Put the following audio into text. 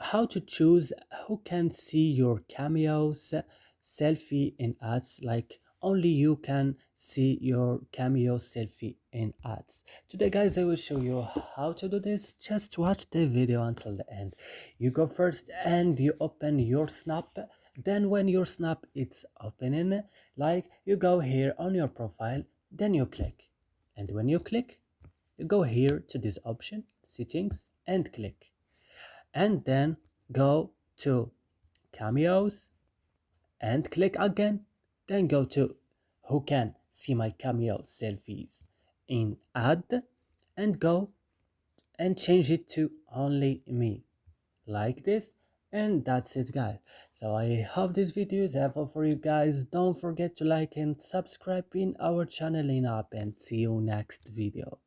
how to choose who can see your cameos selfie in ads, like only you can see your cameo selfie in ads. Today guys, I will show you how to do this. Just watch the video until the end. You go first and you open your snap. Then when your snap is opening, like, you go here on your profile, then you click, and when you click, you go here to this option settings and click, and then go to cameos and click again, then go to who can see my cameo selfies in ad, and go and change it to only me, like this. And that's it guys. So I hope this video is helpful for you guys. Don't forget to like and subscribe in our channel in up, and see you next video.